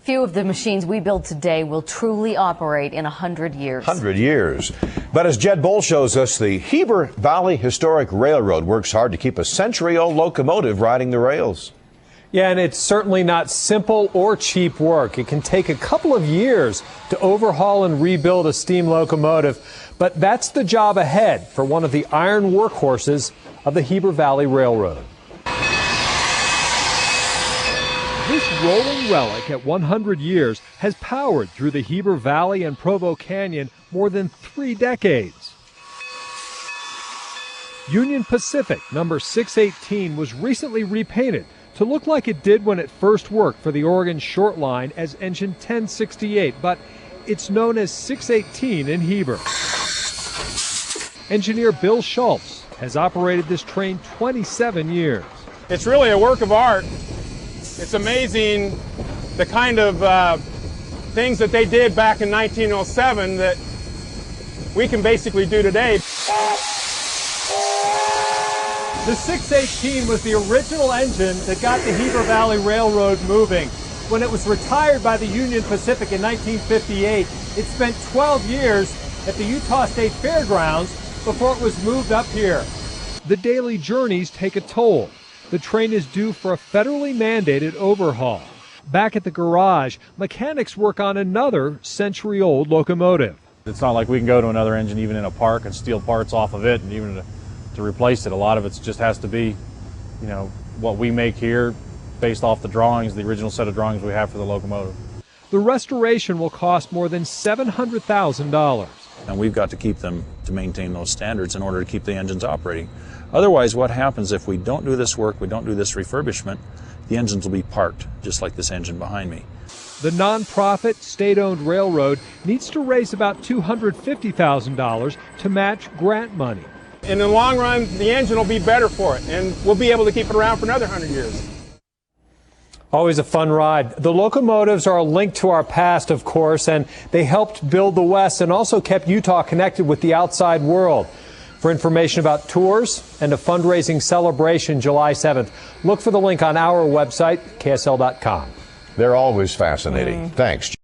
Few of the machines we build today will truly operate in 100 years. 100 years. But as Jed Bull shows us, the Heber Valley Historic Railroad works hard to keep a century-old locomotive riding the rails. Yeah, and it's certainly not simple or cheap work. It can take a couple of years to overhaul and rebuild a steam locomotive, but that's the job ahead for one of the iron workhorses of the Heber Valley Railroad. This rolling relic at 100 years has powered through the Heber Valley and Provo Canyon more than 3 decades. Union Pacific number 618 was recently repainted to look like it did when it first worked for the Oregon Short Line as engine 1068, but it's known as 618 in Heber. Engineer Bill Schultz has operated this train 27 years. It's really a work of art. It's amazing the kind of things that they did back in 1907 that we can basically do today. The 618 was the original engine that got the Heber Valley Railroad moving. When it was retired by the Union Pacific in 1958, it spent 12 years at the Utah State Fairgrounds before it was moved up here. The daily journeys take a toll. The train is due for a federally mandated overhaul. Back at the garage, mechanics work on another century-old locomotive. It's not like we can go to another engine even in a park and steal parts off of it and even to replace it. A lot of it just has to be, what we make here based off the drawings, the original set of drawings we have for the locomotive. The restoration will cost more than $700,000. And we've got to keep them to maintain those standards in order to keep the engines operating. Otherwise, what happens if we don't do this work, we don't do this refurbishment, the engines will be parked, just like this engine behind me. The nonprofit, state-owned railroad needs to raise about $250,000 to match grant money. In the long run, the engine will be better for it, and we'll be able to keep it around for another 100 years. Always a fun ride. The locomotives are a link to our past, of course, and they helped build the West and also kept Utah connected with the outside world. For information about tours and a fundraising celebration July 7th, look for the link on our website, ksl.com. They're always fascinating. Thanks.